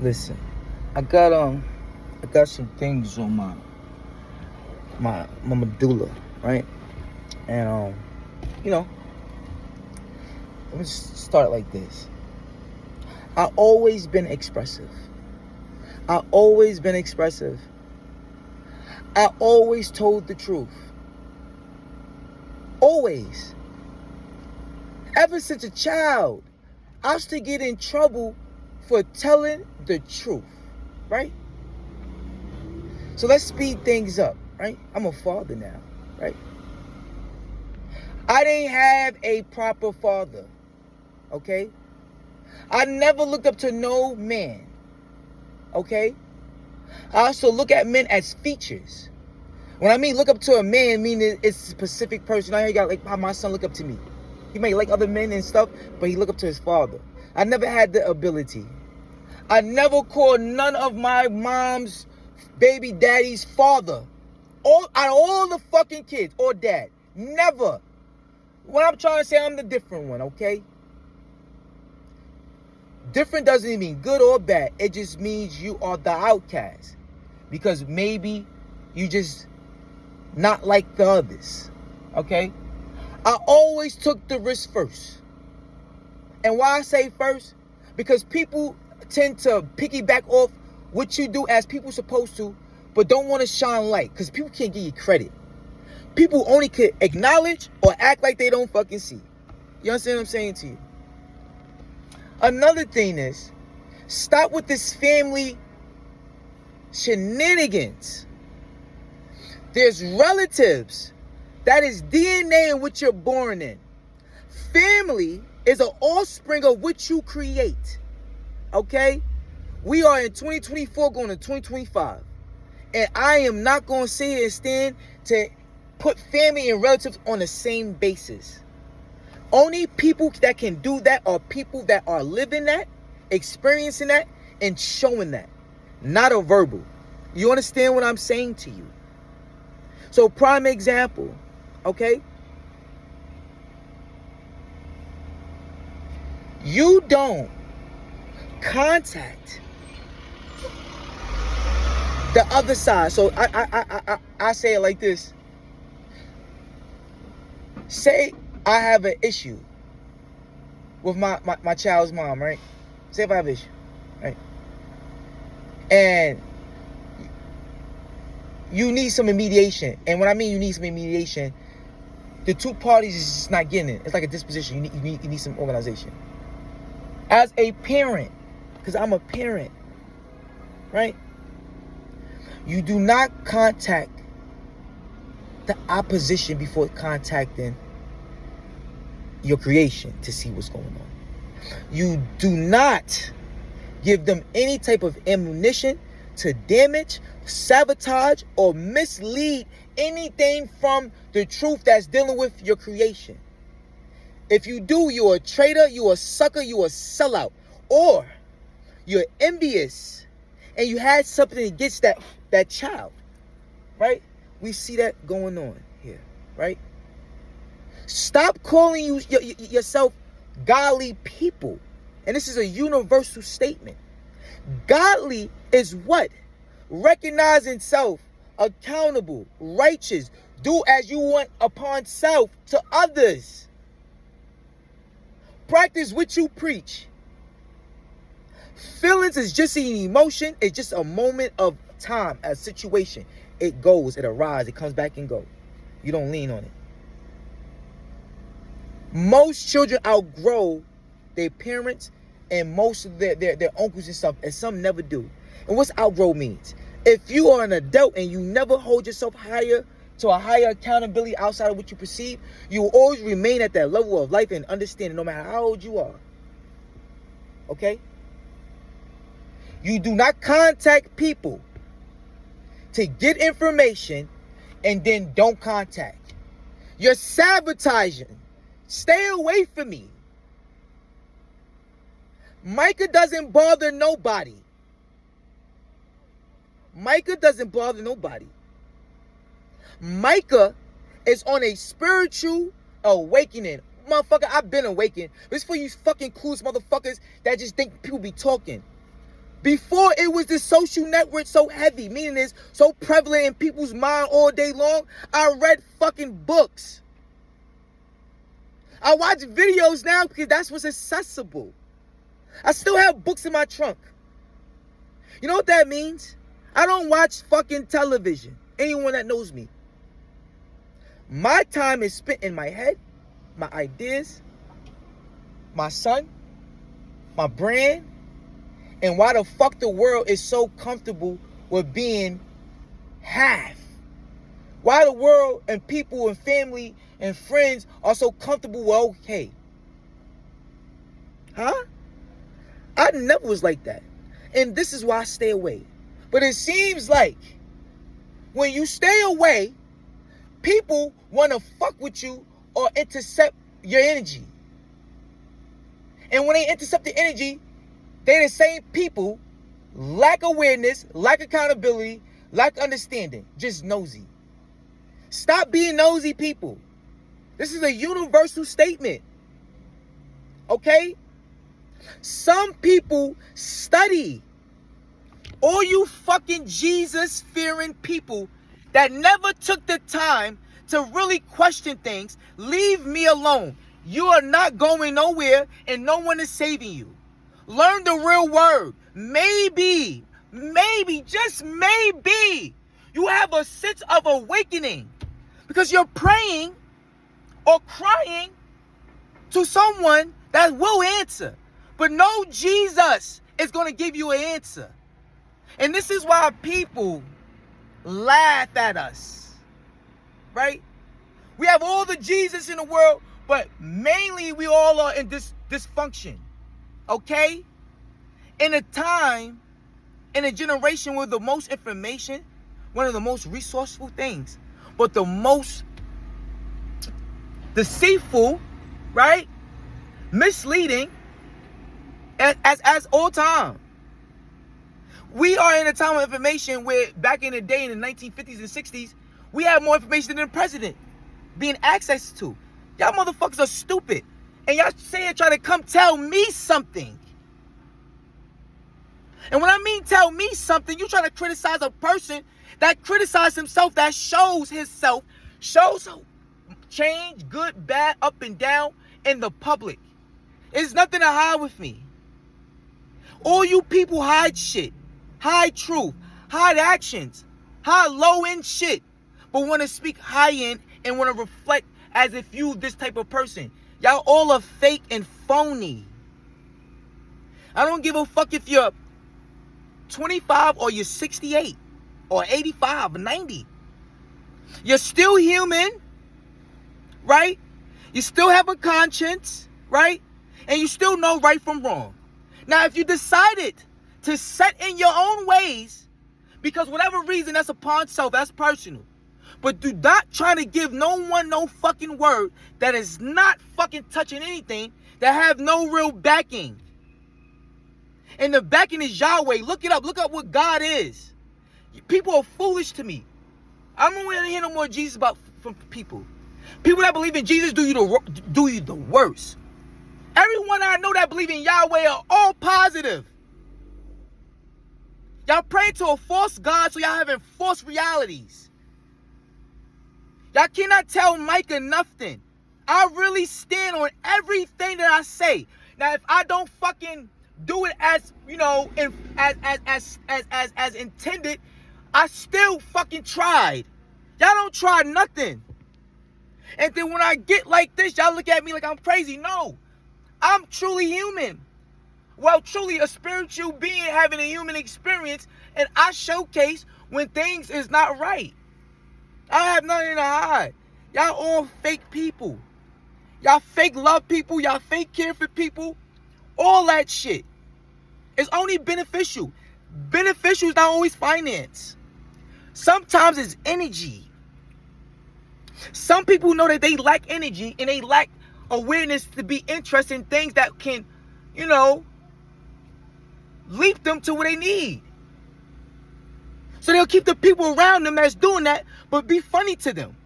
Listen, I got some things on my medulla, right? And you know, let me just start like this. I always been expressive. I always been expressive. I always told the truth. Always. Ever since a child, I used to get in trouble for telling the truth, right? So let's speed things up, right? I'm a father now, right? I didn't have a proper father, okay? I never looked up to no man, okay? I also look at men as features. When I mean look up to a man, I mean it's a specific person. I got like how my son look up to me. He may like other men and stuff, but he look up to his father. I never had the ability. I never called none of my mom's baby daddy's father. Out of all the fucking kids or dad. Never. What I'm trying to say, I'm the different one, okay? Different doesn't even mean good or bad. It just means you are the outcast. Because maybe you just not like the others, okay? I always took the risk first. And why I say first? Because people tend to piggyback off what you do as people supposed to, but don't want to shine light. Because people can't give you credit. People only can acknowledge or act like they don't fucking see. You understand what I'm saying to you? Another thing is, stop with this family shenanigans. There's relatives. That is DNA in what you're born in. Family is an offspring of what you create. Okay? We are in 2024 going to 2025. And I am not going to sit here and stand to put family and relatives on the same basis. Only people that can do that are people that are living that, experiencing that, and showing that. Not a verbal. You understand what I'm saying to you? So prime example, okay? You don't contact the other side. So I say it like this. Say I have an issue with my child's mom, right? Say if I have an issue, right? And you need some mediation. And when I mean you need some mediation, the two parties is just not getting it. It's like a disposition. You need some organization. As a parent, because I'm a parent, right? You do not contact the opposition before contacting your creation to see what's going on. You do not give them any type of ammunition to damage, sabotage, or mislead anything from the truth that's dealing with your creation. If you do, you're a traitor, you're a sucker, you're a sellout. Or you're envious and you had something against that child, right? We see that going on here, right? Stop calling yourself godly people. And this is a universal statement. Godly is what? Recognizing self, accountable, righteous, do as you want upon self to others. Practice what you preach. Feelings is just an emotion. It's just a moment of time, a situation. It goes, it arises, it comes back and goes. You don't lean on it. Most children outgrow their parents and most of their uncles and stuff, and some never do. And what's outgrow means? If you are an adult and you never hold yourself higher to a higher accountability outside of what you perceive, you will always remain at that level of life and understanding no matter how old you are. Okay? You do not contact people to get information and then don't contact. You're sabotaging. Stay away from me. Micah doesn't bother nobody. Micah doesn't bother nobody. Micah is on a spiritual awakening. Motherfucker, I've been awakened. This for you fucking clueless motherfuckers that just think people be talking. Before it was the social network so heavy, meaning it's so prevalent in people's mind all day long, I read fucking books. I watch videos now because that's what's accessible. I still have books in my trunk. You know what that means? I don't watch fucking television. Anyone that knows me. My time is spent in my head, my ideas, my son, my brand, and why the fuck the world is so comfortable with being half. Why the world and people and family and friends are so comfortable with okay. Huh? I never was like that. And this is why I stay away. But it seems like when you stay away, people want to fuck with you or intercept your energy. And when they intercept the energy, they're the same people, lack awareness, lack accountability, lack understanding, just nosy. Stop being nosy, people. This is a universal statement. Okay? Some people study. All you fucking Jesus-fearing people that never took the time to really question things, leave me alone. You are not going nowhere and no one is saving you. Learn the real word. Maybe, just maybe, you have a sense of awakening because you're praying or crying to someone that will answer. But no Jesus is going to give you an answer. And this is why people laugh at us, right? We have all the Jesus in the world, but mainly we all are in this dysfunction. Okay? In a time, in a generation with the most information, one of the most resourceful things, but the most deceitful, right? Misleading as all time. We are in a time of information where back in the day in the 1950s and 60s, we had more information than the president being access to. Y'all motherfuckers are stupid. And y'all say it try to come tell me something. And when I mean tell me something, you try to criticize a person that criticizes himself, that shows himself, shows change, good, bad, up and down in the public. There's nothing to hide with me. All you people hide shit, hide truth, hide actions, hide low-end shit, but want to speak high-end and want to reflect as if you this type of person. Y'all all are fake and phony. I don't give a fuck if you're 25 or you're 68 or 85 or 90. You're still human, right? You still have a conscience, right? And you still know right from wrong. Now, if you decided to set in your own ways, because whatever reason, that's upon self, that's personal. But do not try to give no one no fucking word that is not fucking touching anything, that have no real backing. And the backing is Yahweh. Look it up. Look up what God is. People are foolish to me. I don't want to hear no more Jesus from people. People that believe in Jesus do you the worst. Everyone I know that believe in Yahweh are all positive. Y'all pray to a false God, so y'all having false realities. Y'all cannot tell Micah nothing. I really stand on everything that I say. Now, if I don't fucking do it as, you know, as intended, I still fucking tried. Y'all don't try nothing. And then when I get like this, y'all look at me like I'm crazy. No, I'm truly human. Well, truly a spiritual being having a human experience, and I showcase when things is not right. I have nothing to hide. Y'all all fake people. Y'all fake love people. Y'all fake care for people. All that shit is only beneficial. Beneficial is not always finance. Sometimes it's energy. Some people know that they lack energy and they lack awareness to be interested in things that can, you know, leap them to what they need. So they'll keep the people around them that's doing that, but be funny to them.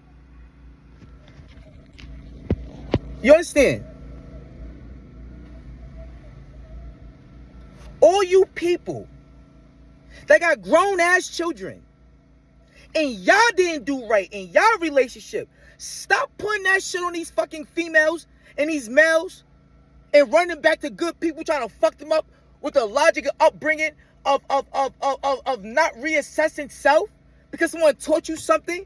You understand? All you people They got grown-ass children. And y'all didn't do right in y'all relationship. Stop putting that shit on these fucking females and these males and running back to good people trying to fuck them up with the logic of upbringing of not reassessing self because someone taught you something.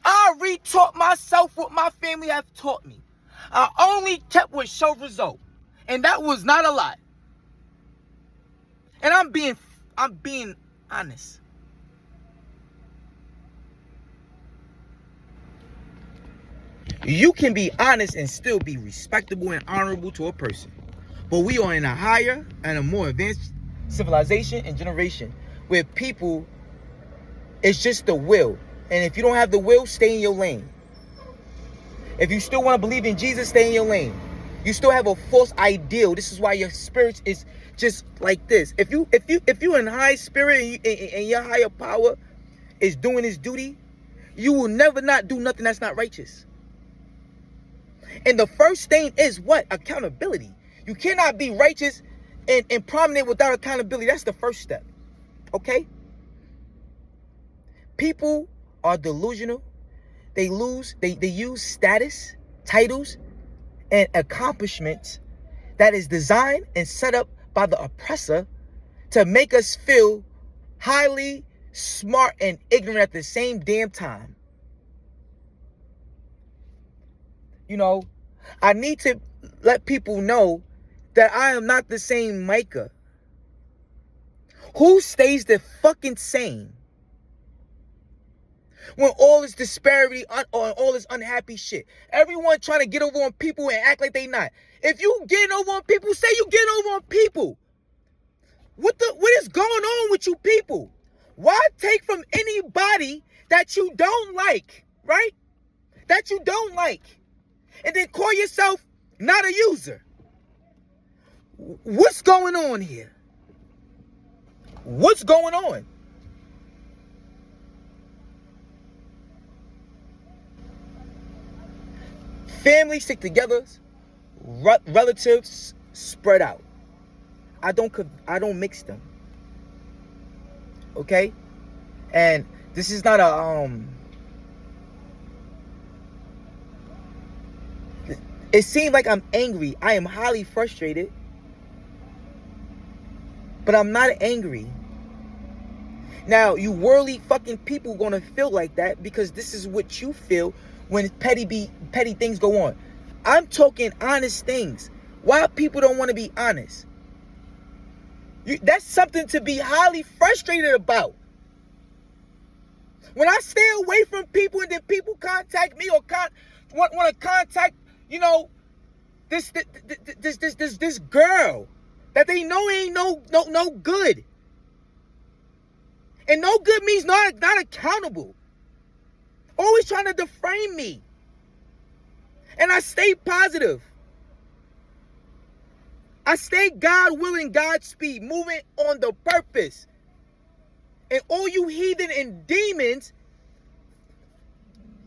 I retaught myself what my family have taught me. I only kept what showed result. And that was not a lot. And I'm being honest. You can be honest and still be respectable and honorable to a person. But we are in a higher and a more advanced civilization and generation where people, it's just the will. And if you don't have the will, stay in your lane. If you still want to believe in Jesus, stay in your lane. You still have a false ideal. This is why your spirit is just like this. If you're in high spirit and your higher power is doing its duty, you will never not do nothing that's not righteous. And the first thing is what? Accountability. You cannot be righteous and prominent without accountability. That's the first step. Okay? People are delusional. They use status, titles, and accomplishments that is designed and set up by the oppressor to make us feel highly smart and ignorant at the same damn time. You know, I need to let people know that I am not the same Micah. Who stays the fucking same when all this disparity or all this unhappy shit? Everyone trying to get over on people and act like they not. If you getting over on people, say you getting over on people. What is going on with you people? Why take from anybody that you don't like, right? That you don't like. And then call yourself not a user. What's going on here? What's going on? Families stick together, relatives spread out. I don't mix them. Okay? And this is not a it seems like I'm angry. I am highly frustrated. But I'm not angry. Now, you worldly fucking people gonna feel like that because this is what you feel when petty things go on. I'm talking honest things. Why people don't want to be honest? That's something to be highly frustrated about. When I stay away from people and then people contact me or want to contact, you know, this girl that they know ain't no good. And no good means not accountable. Always trying to defame me. And I stay positive. I stay God willing, Godspeed, moving on the purpose. And all you heathen and demons,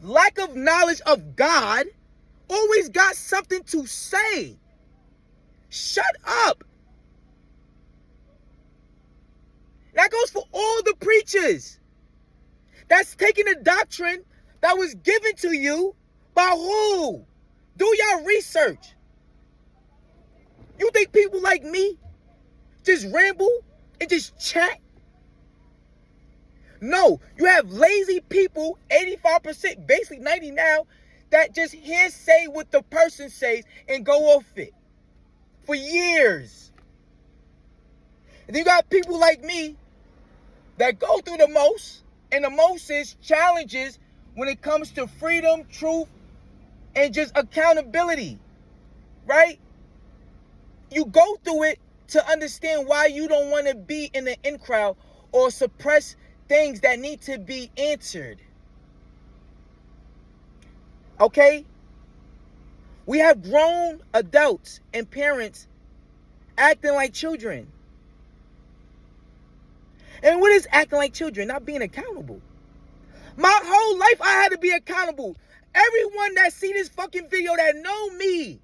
lack of knowledge of God, always got something to say. Shut up. That goes for all the preachers. That's taking a doctrine that was given to you by who? Do your research. You think people like me just ramble and just chat? No, you have lazy people, 85%, basically 90 now, that just hearsay what the person says and go off it for years. And then you got people like me that go through the most, and the most is challenges when it comes to freedom, truth, and just accountability, right? You go through it to understand why you don't want to be in the in crowd or suppress things that need to be answered. Okay? We have grown adults and parents acting like children. And what is acting like children? Not being accountable. My whole life I had to be accountable. Everyone that see this fucking video that know me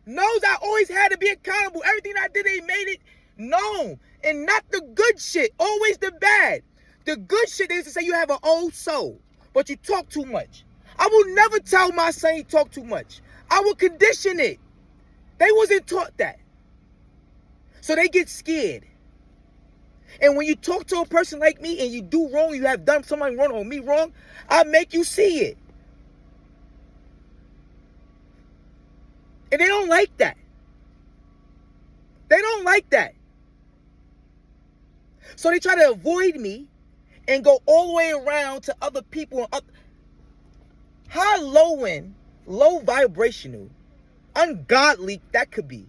knows I always had to be accountable. Everything I did, they made it known. And not the good shit, always the bad. The good shit, they used to say you have an old soul, but you talk too much. I will never tell my son he talk too much. I will condition it. They wasn't taught that. So they get scared. And when you talk to a person like me and you do wrong, you have done something wrong or me wrong, I make you see it. And they don't like that. They don't like that. So they try to avoid me and go all the way around to other people. How low vibrational, ungodly that could be.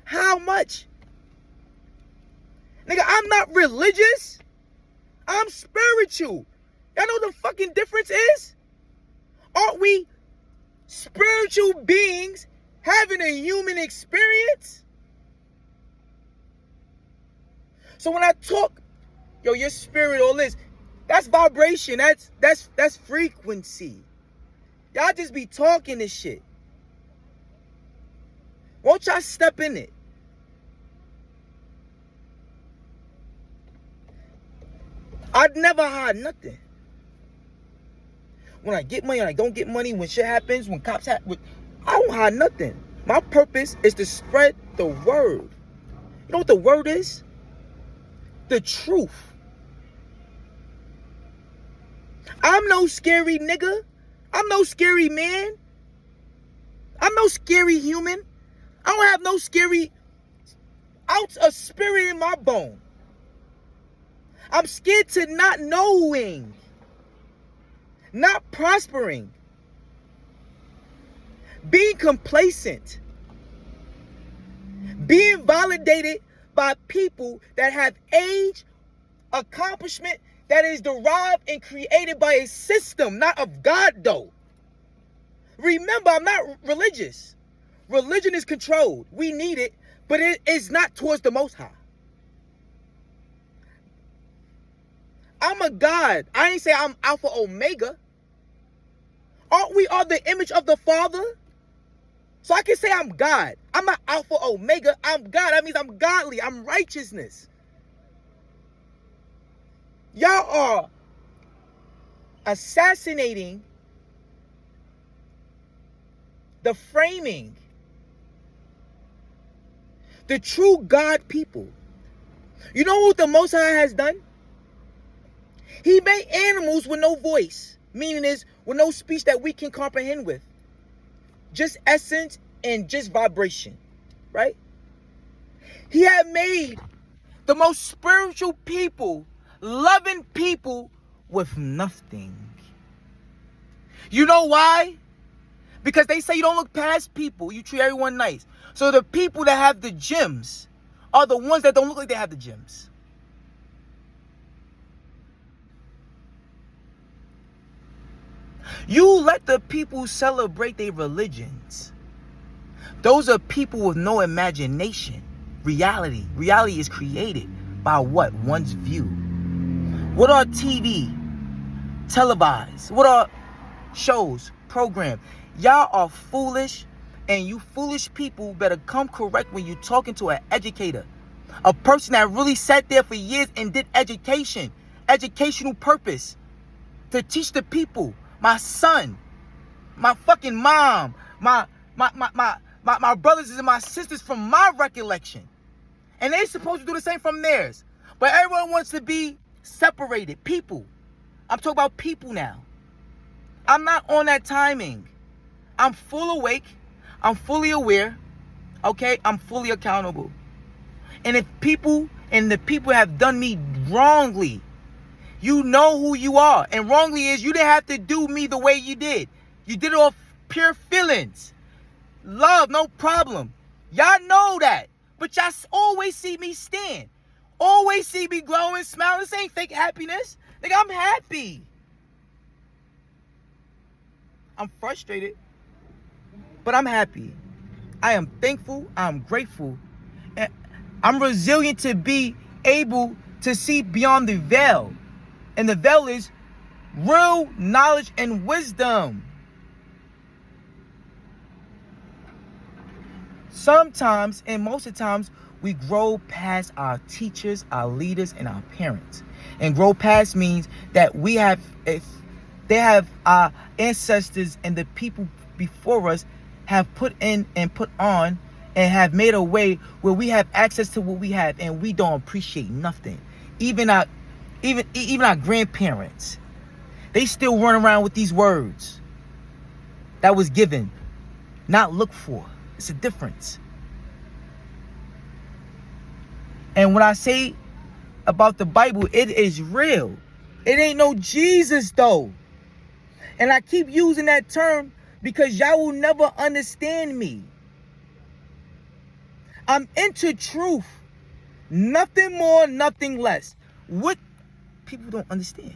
How much? Nigga, I'm not religious. I'm spiritual. Y'all know what the fucking difference is? Aren't we spiritual beings having a human experience? So when I talk, yo, your spirit, all this, that's vibration. That's frequency. Y'all just be talking this shit. Won't y'all step in it? I'd never hide nothing. When I get money, when I don't get money, when shit happens, when cops happen, I don't hide nothing. My purpose is to spread the word. You know what the word is? The truth. I'm no scary nigga. I'm no scary man. I'm no scary human. I don't have no scary ounce of spirit in my bone. I'm scared to not knowing, not prospering, being complacent, being validated by people that have age, accomplishment that is derived and created by a system, not of God though. Remember, I'm not religious. Religion is controlled. We need it, but it is not towards the Most High. I'm a God. I ain't say I'm Alpha Omega. Aren't we all the image of the Father? So I can say I'm God. I'm not Alpha Omega. I'm God. That means I'm godly. I'm righteousness. Y'all are assassinating the framing, the true God people. You know what the Most High has done? He made animals with no voice, meaning is with no speech that we can comprehend with. Just essence and just vibration, right? He had made the most spiritual people, loving people with nothing. You know why? Because they say you don't look past people, you treat everyone nice. So the people that have the gems are the ones that don't look like they have the gems. You let the people celebrate their religions. Those are people with no imagination. Reality is created by what? One's view. What are TV, televised? What are shows, program? Y'all are foolish, and you foolish people better come correct when you're talking to an educator. A person that really sat there for years and did education, educational purpose, to teach the people. My son, my fucking mom, my brothers and my sisters from my recollection. And they're supposed to do the same from theirs. But everyone wants to be separated. People. I'm talking about people now. I'm not on that timing. I'm full awake. I'm fully aware. Okay? I'm fully accountable. And if people and the people have done me wrongly, you know who you are. And wrongly is you didn't have to do me the way you did. You did it off pure feelings. Love, no problem. Y'all know that. But y'all always see me stand. Always see me growing, smiling. This ain't fake happiness. Nigga, I'm happy. I'm frustrated, but I'm happy. I am thankful. I'm grateful. And I'm resilient to be able to see beyond the veil. And the veil is real knowledge and wisdom. Sometimes, and most of the times, we grow past our teachers, our leaders, and our parents. And grow past means that if they have our ancestors and the people before us have put in and put on and have made a way where we have access to what we have, and we don't appreciate nothing. Even our grandparents, they still run around with these words that was given, not looked for. It's a difference. And when I say about the Bible, it is real. It ain't no Jesus though. And I keep using that term because y'all will never understand me. I'm into truth. Nothing more, nothing less. What people don't understand.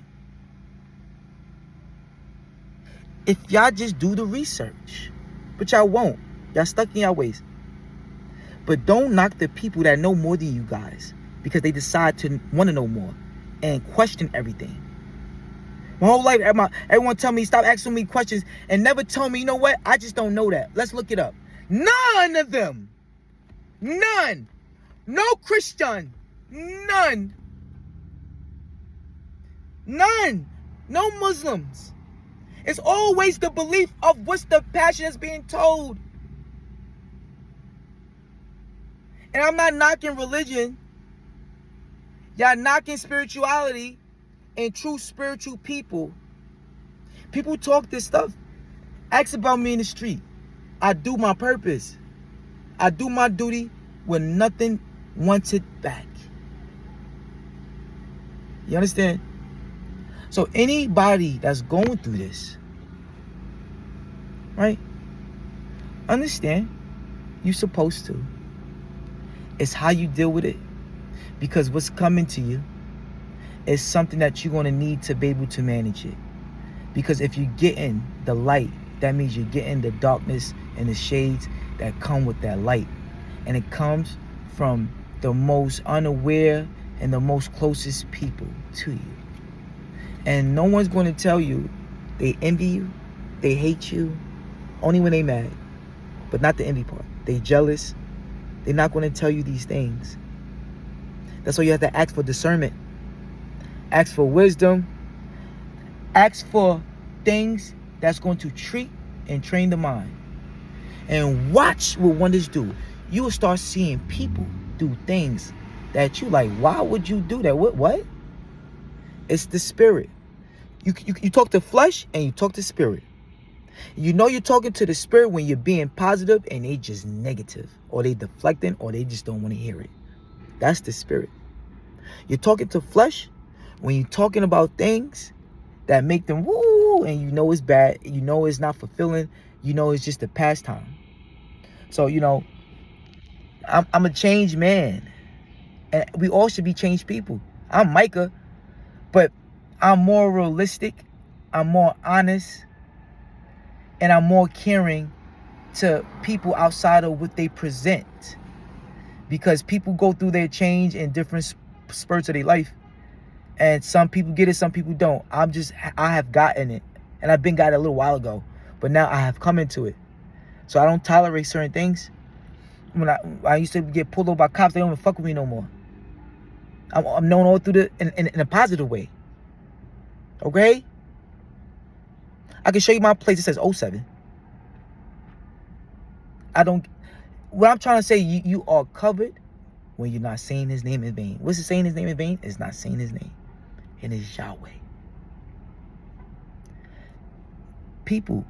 If y'all just do the research, but y'all won't. Y'all stuck in y'all ways. But don't knock the people that know more than you guys because they decide to want to know more and question everything. My whole life, everyone tell me, stop asking me questions and never tell me, you know what? I just don't know that. Let's look it up. None of them. None. No Christian. None. None. No Muslims. It's always the belief of what's the passion that's being told. And I'm not knocking religion. Y'all knocking spirituality and true spiritual people. People talk this stuff. Ask about me in the street. I do my purpose. I do my duty when nothing wants it back. You understand? So anybody that's going through this, right? Understand, you're supposed to. It's how you deal with it. Because what's coming to you is something that you're going to need to be able to manage it. Because if you get in the light, that means you're getting the darkness and the shades that come with that light. And it comes from the most unaware and the most closest people to you. And no one's going to tell you they envy you, they hate you, only when they mad. But not the envy part. They jealous. They're not going to tell you these things. That's why you have to ask for discernment. Ask for wisdom. Ask for things that's going to treat and train the mind. And watch what wonders do. You will start seeing people do things that you like, why would you do that? What? It's the spirit. You talk to flesh and you talk to spirit. You know you're talking to the spirit when you're being positive and they just negative, or they deflecting, or they just don't want to hear it. That's the spirit. You're talking to flesh when you're talking about things that make them woo, and you know it's bad, you know it's not fulfilling, you know it's just a pastime. So, you know, I'm a changed man, and we all should be changed people. I'm Micah, but I'm more realistic, I'm more honest, and I'm more caring to people outside of what they present. Because people go through their change in different spurts of their life. And some people get it, some people don't. I have gotten it. And I've been got it a little while ago. But now I have come into it. So I don't tolerate certain things. When I used to get pulled over by cops, they don't even fuck with me no more. I'm known all through in a positive way. Okay? I can show you my place. It says 07. What I'm trying to say, you are covered when you're not saying his name in vain. What's it saying his name in vain? It's not saying his name. It is Yahweh. People,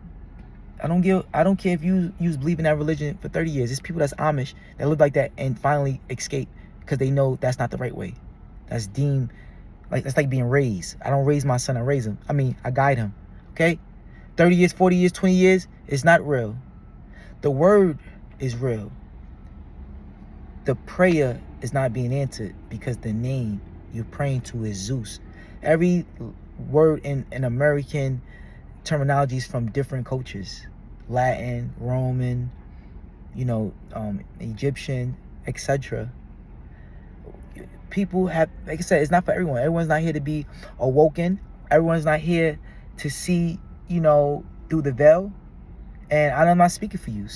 I don't care if you was believing that religion for 30 years. It's people that's Amish that live like that and finally escape because they know that's not the right way. That's deemed that's like being raised. I don't raise my son, I raise him. I guide him. Okay? 30 years, 40 years, 20 years, it's not real. The word is real. The prayer is not being answered because the name you're praying to is Zeus. Every word in American terminology is from different cultures. Latin, Roman, Egyptian, etc. People have, like I said, it's not for everyone. Everyone's not here to be awoken. Everyone's not here to see, through the veil. And I'm not speaking for you.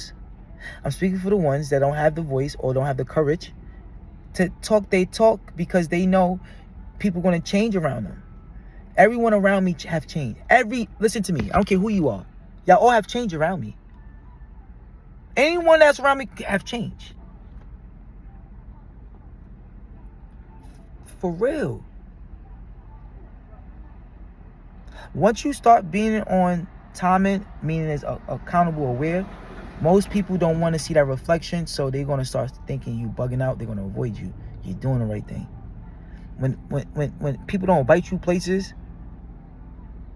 I'm speaking for the ones that don't have the voice or don't have the courage to talk they talk because they know people going to change around them. Everyone around me have changed. Listen to me. I don't care who you are. Y'all all have changed around me. Anyone that's around me have changed. For real. Once you start being on timing, meaning as accountable aware, most people don't want to see that reflection, so they're going to start thinking you bugging out. They're going to avoid you. You're doing the right thing. When people don't invite you places,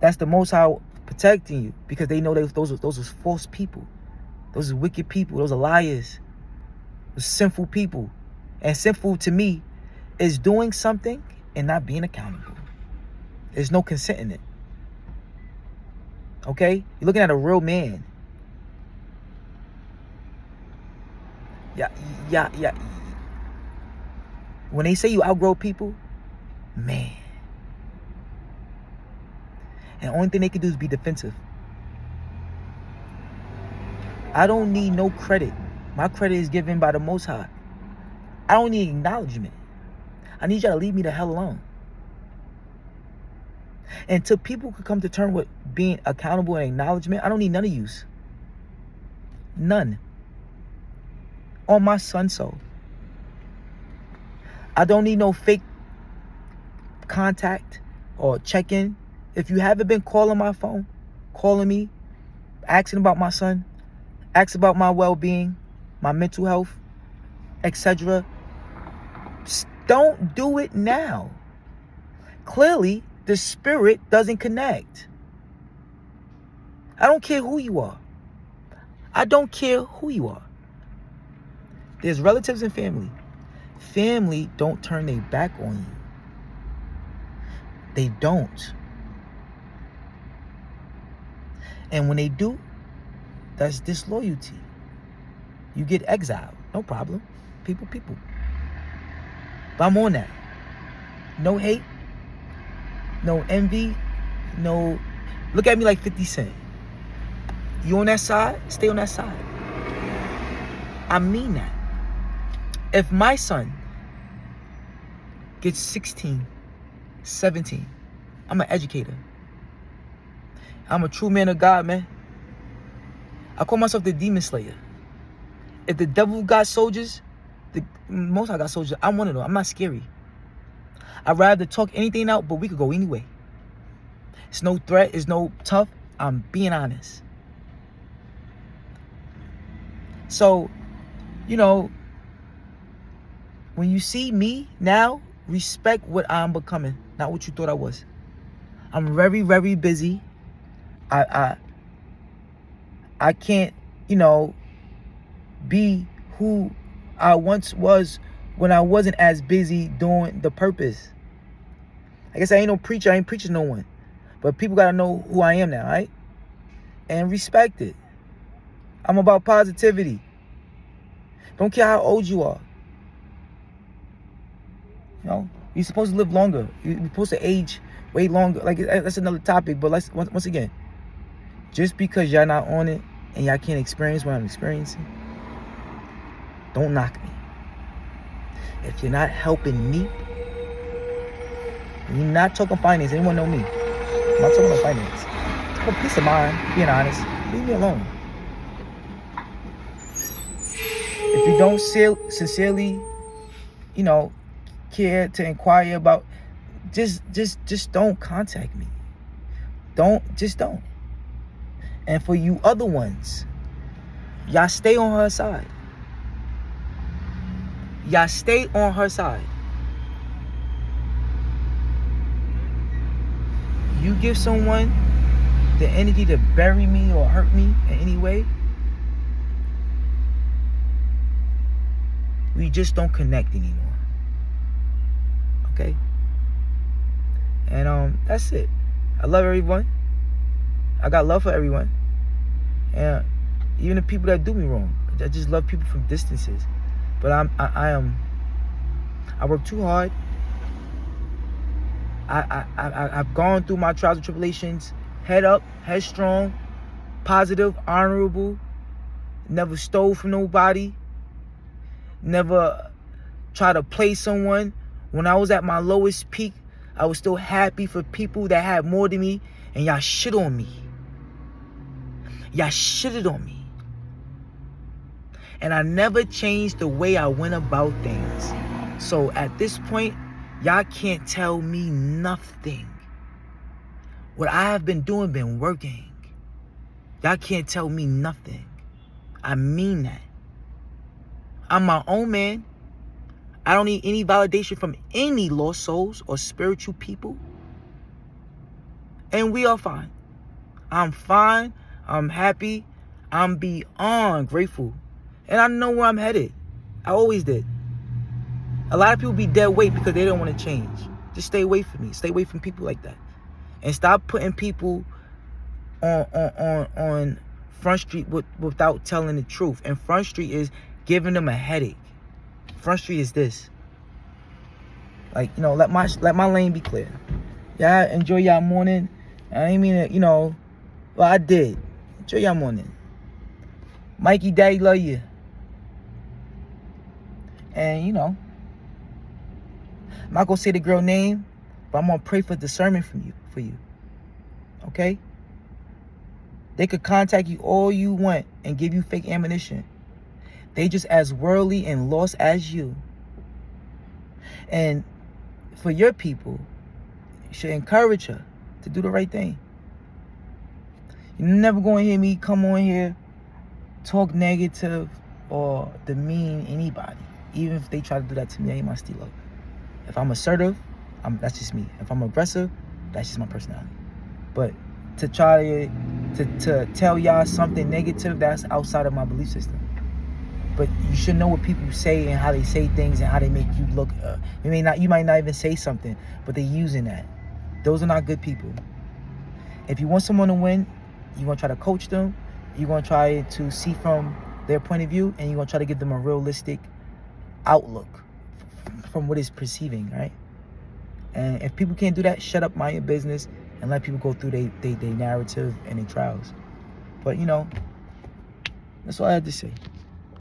that's the Most High protecting you, because they know those are false people. Those are wicked people. Those are liars. Those sinful people. And sinful to me is doing something and not being accountable. There's no consent in it. Okay? You're looking at a real man. Yeah. When they say you outgrow people, man. And the only thing they can do is be defensive. I don't need no credit. My credit is given by the Most High. I don't need acknowledgement. I need y'all to leave me the hell alone. Until people could come to terms with being accountable and acknowledgement, I don't need none of yous. None. On my son's soul. I don't need no fake contact or check-in. If you haven't been calling my phone, calling me, asking about my son, asking about my well-being, my mental health, etc., don't do it now. Clearly, the spirit doesn't connect. I don't care who you are. I don't care who you are. There's relatives and family. Family don't turn their back on you. They don't. And when they do, that's disloyalty. You get exiled. No problem. People. But I'm on that. No hate. No envy. No. Look at me like 50 Cent. You on that side? Stay on that side. I mean that. If my son gets 16, 17, I'm an educator. I'm a true man of God, man. I call myself the demon slayer. If the devil got soldiers, the Most High got soldiers. I'm one of them. I'm not scary. I'd rather talk anything out, but we could go anyway. It's no threat. It's no tough. I'm being honest. So, when you see me now, respect what I'm becoming, not what you thought I was. I'm very, very busy. I can't, be who I once was when I wasn't as busy doing the purpose. I guess I ain't no preacher. I ain't preaching no one. But people got to know who I am now, right? And respect it. I'm about positivity. Don't care how old you are. You're supposed to live longer. You're supposed to age way longer. Like, that's another topic. But once again, just because y'all not on it and y'all can't experience what I'm experiencing, don't knock me. If you're not helping me, you're not talking finance. Anyone know me? I'm not talking about finance. It's about peace of mind, being honest. Leave me alone. If you don't sincerely, care to inquire about, just don't contact me. Don't. And for you other ones, y'all stay on her side. Y'all stay on her side. You give someone the energy to bury me or hurt me in any way, we just don't connect anymore. Okay? And that's it. I love everyone. I got love for everyone. And even the people that do me wrong. I just love people from distances. But I work too hard. I've gone through my trials and tribulations, head up, headstrong, positive, honorable, never stole from nobody, never try to play someone. When I was at my lowest peak, I was still happy for people that had more than me, and y'all shit on me. Y'all shitted on me. And I never changed the way I went about things. So at this point, y'all can't tell me nothing. What I have been doing been working. Y'all can't tell me nothing. I mean that. I'm my own man. I don't need any validation from any lost souls or spiritual people. And we are fine. I'm fine. I'm happy. I'm beyond grateful. And I know where I'm headed. I always did. A lot of people be dead weight because they don't want to change. Just stay away from me. Stay away from people like that. And stop putting people on Front Street without telling the truth. And Front Street is giving them a headache. Front Street is this. Like, you know, let my lane be clear. Y'all enjoy y'all morning. I ain't mean it, you know. Well, I did. Enjoy y'all morning. Mikey, daddy love you. And, you know, I'm not gonna say the girl name, but I'm gonna pray for discernment for you. Okay? They could contact you all you want and give you fake ammunition. They just as worldly and lost as you. And for your people, you should encourage her to do the right thing. You're never going to hear me come on here, talk negative or demean anybody. Even if they try to do that to me, I ain't my stilo. If I'm assertive, that's just me. If I'm aggressive, that's just my personality. But to try to tell y'all something negative, that's outside of my belief system. But you should know what people say and how they say things and how they make you look. You might not even say something, but they're using that. Those are not good people. If you want someone to win, you're going to try to coach them. You're going to try to see from their point of view, and you're going to try to give them a realistic outlook from what is perceiving, right? And if people can't do that, shut up, mind your business, and let people go through their narrative and their trials. But, you know, that's all I had to say.